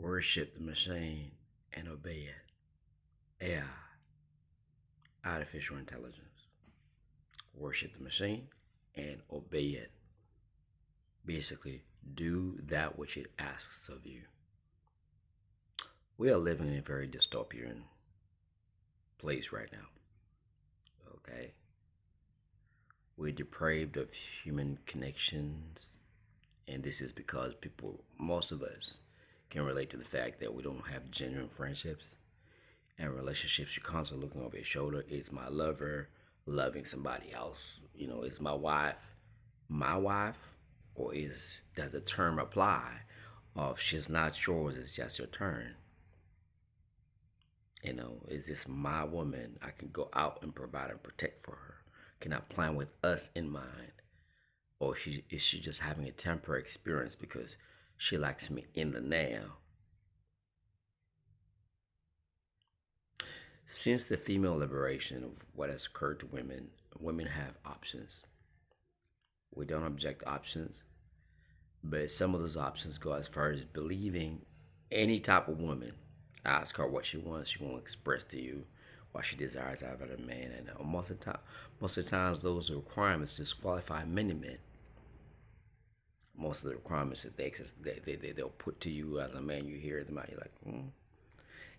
Worship the machine and obey it. AI, artificial intelligence. Worship the machine and obey it. Basically, do that which it asks of you. We are living in a very dystopian place right now. Okay? We're depraved of human connections, and this is because most of us, can relate to the fact that we don't have genuine friendships and relationships. You're constantly looking over your shoulder. Is my lover loving somebody else? Is my wife, or does the term apply of she's not yours, it's just your turn? Is this my woman? I can go out and provide and protect for her. Can I plan with us in mind? Or is she just having a temporary experience because she likes me in the now? Since the female liberation of what has occurred to women, women have options. We don't object to options, but some of those options go as far as believing any type of woman. Ask her what she wants. She won't express to you what she desires out of a man, and most of the times, those requirements disqualify many men. Most of the requirements that they'll put to you as a man, you hear them out, you're like,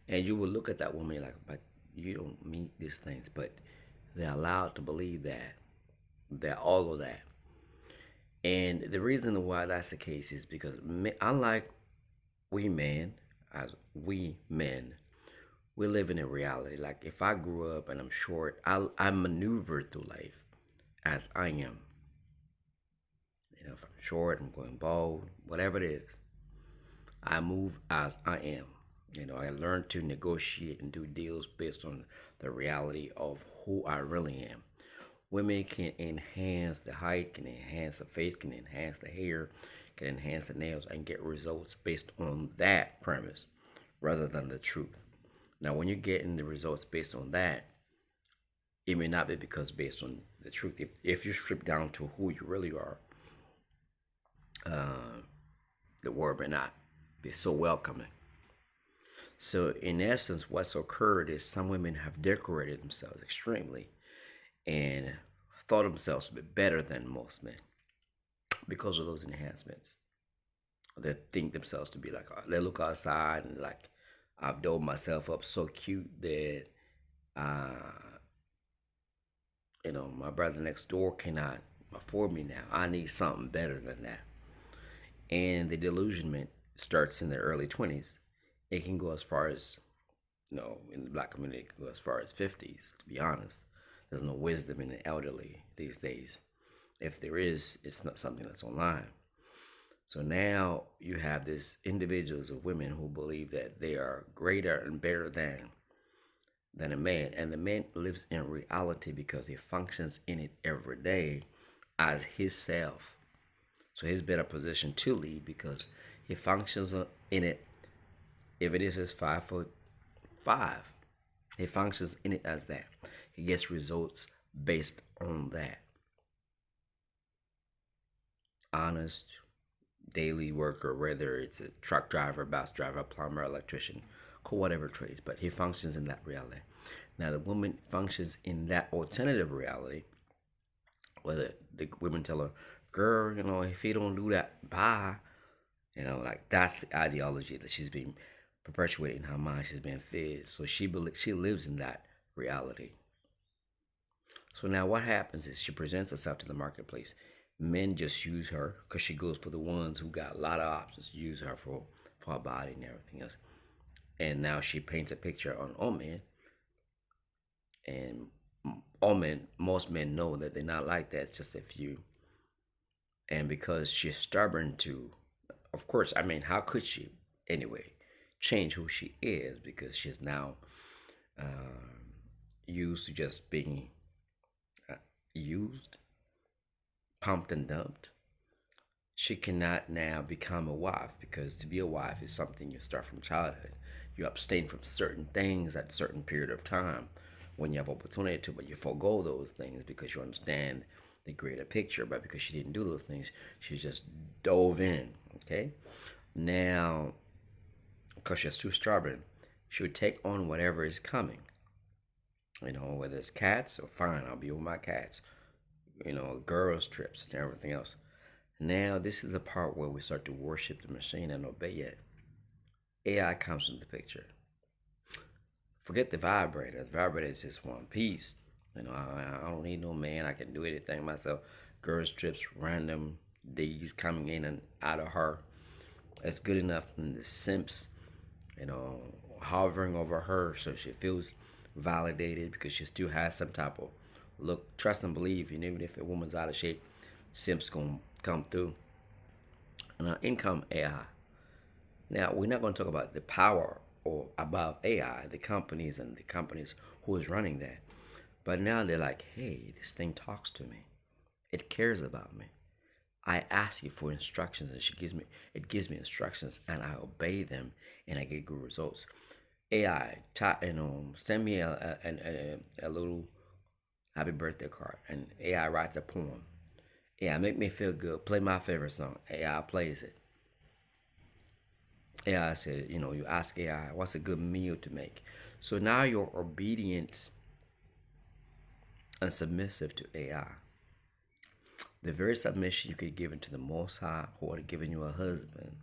and you will look at that woman, you're like, but you don't meet these things, but they're allowed to believe that all of that. And the reason why that's the case is because unlike we men, as we men, we live in a reality. Like if I grew up and I'm short, I maneuver through life as I am. If I'm short, I'm going bald, whatever it is, I move as I am. I learned to negotiate and do deals based on the reality of who I really am. Women can enhance the height, can enhance the face, can enhance the hair, can enhance the nails, and get results based on that premise rather than the truth. Now, when you're getting the results based on that, it may not be because based on the truth. If you strip down to who you really are, the world may not be so welcoming. So, in essence, what's occurred is some women have decorated themselves extremely and thought themselves to be better than most men because of those enhancements. They think themselves to be like, they look outside and like, I've dolled myself up so cute that, my brother next door cannot afford me now. I need something better than that. And the delusionment starts in the early 20s. It can go as far as, in the black community, it can go as far as 50s, to be honest. There's no wisdom in the elderly these days. If there is, it's not something that's online. So now you have these individuals of women who believe that they are greater and better than a man, and the man lives in reality because he functions in it every day as his self. So he's better positioned to lead because he functions in it. If it is his 5'5", he functions in it as that. He gets results based on that. Honest, daily worker, whether it's a truck driver, bus driver, plumber, electrician, whatever trades, but he functions in that reality. Now, the woman functions in that alternative reality, whether the women tell her, girl, if you don't do that, bye. Like that's the ideology that she's being perpetuated in her mind. She's being fed. So she lives in that reality. So now what happens is she presents herself to the marketplace. Men just use her because she goes for the ones who got a lot of options to use her for her body and everything else. And now she paints a picture on all men. And most men know that they're not like that. It's just a few. And because she's stubborn to, of course, how could she anyway change who she is, because she's now used to just being used, pumped and dumped. She cannot now become a wife, because to be a wife is something you start from childhood. You abstain from certain things at a certain period of time when you have opportunity to, but you forego those things because you understand the greater picture. But because she didn't do those things, she just dove in. Okay, now because she's too stubborn, she would take on whatever is coming. Whether it's cats or fine, I'll be with my cats. Girls' trips and everything else. Now, this is the part where we start to worship the machine and obey it. AI comes into the picture. Forget the vibrator. The vibrator is just one piece. I don't need no man. I can do anything myself. Girls' trips, random D's coming in and out of her. That's good enough. And the simps, hovering over her so she feels validated because she still has some type of look, trust and believe. And even if a woman's out of shape, simps gonna come through. And income AI. Now, we're not going to talk about the power or about AI, the companies who is running that. But now they're like, hey, this thing talks to me. It cares about me. I ask you for instructions, and it gives me instructions, and I obey them, and I get good results. AI, send me a little happy birthday card, and AI writes a poem. AI, make me feel good. Play my favorite song. AI plays it. AI said, you ask AI, what's a good meal to make? So now you're obedient and submissive to AI. The very submission you could give into the Most High, who would have given you a husband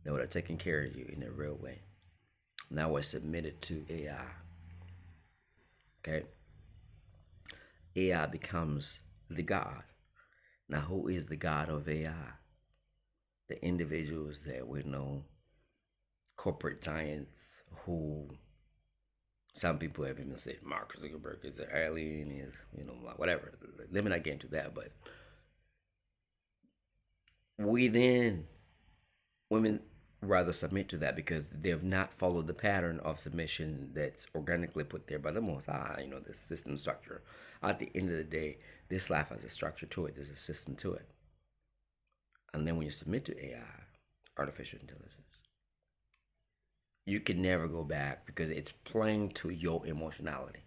that would have taken care of you in a real way. Now we're submitted to AI. Okay? AI becomes the God. Now, who is the God of AI? The individuals that we know, corporate giants who some people have even said Mark Zuckerberg is an alien, is, whatever. Let me not get into that, but women rather submit to that because they have not followed the pattern of submission that's organically put there by the Most High, the system structure. At the end of the day, this life has a structure to it, there's a system to it. And then when you submit to AI, artificial intelligence, you can never go back because it's playing to your emotionality.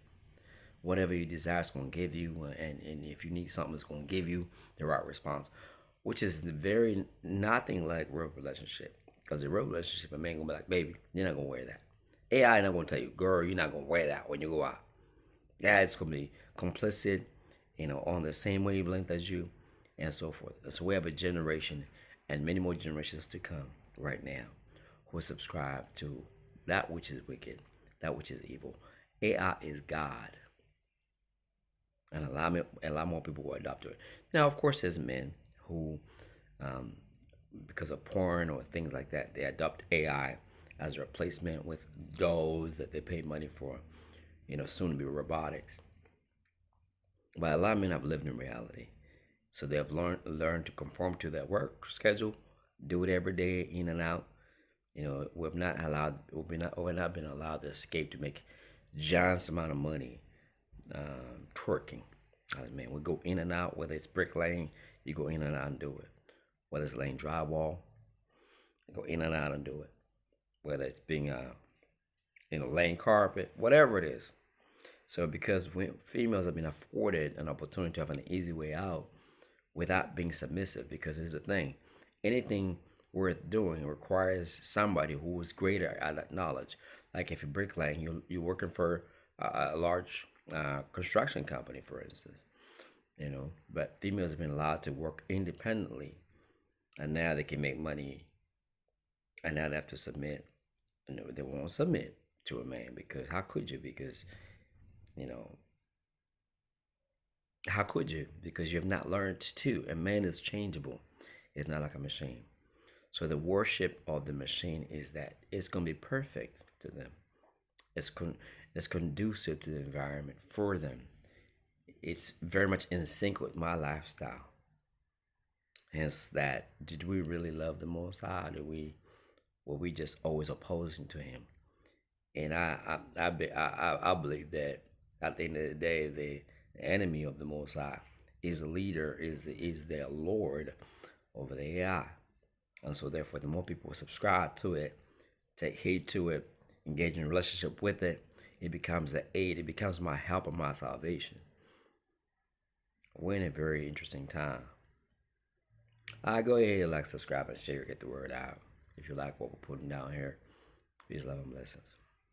Whatever you desire is going to give you, and if you need something, it's going to give you the right response, which is very nothing like real relationship. Because in real relationship, a man going to be like, baby, you're not going to wear that. AI not going to tell you, girl, you're not going to wear that when you go out. Yeah, it's going to be complicit, on the same wavelength as you, and so forth. So we have a generation and many more generations to come right now who subscribe to that which is wicked, that which is evil. AI is God. And a lot more people will adopt to it. Now, of course, there's men who, because of porn or things like that, they adopt AI as a replacement with dolls that they pay money for, soon to be robotics. But a lot of men have lived in reality. So they have learned to conform to their work schedule, do it every day, in and out. We've not been allowed to escape to make giant amount of money twerking. Man, we go in and out, whether it's bricklaying, you go in and out and do it. Whether it's laying drywall, you go in and out and do it. Whether it's being, laying carpet, whatever it is. So because females have been afforded an opportunity to have an easy way out without being submissive, because here's the thing, anything worth doing requires somebody who is greater at that knowledge. Like if you're bricklaying, you're working for a large construction company, for instance, but females have been allowed to work independently, and now they can make money, and now they have to submit. They won't submit to a man because how could you? Because how could you? Because you have not learned to. A man is changeable. It's not like a machine. So the worship of the machine is that it's going to be perfect to them. It's conducive to the environment for them. It's very much in sync with my lifestyle. Hence that, did we really love the Most High? Were we just always opposing to Him? And I believe that at the end of the day, the enemy of the Most High is the leader, is their Lord over the AI. And so therefore, the more people subscribe to it, take heed to it, engage in a relationship with it, it becomes the aid. It becomes my help and my salvation. We're in a very interesting time. Go ahead and like, subscribe, and share, get the word out. If you like what we're putting down here, Peace, love, and blessings.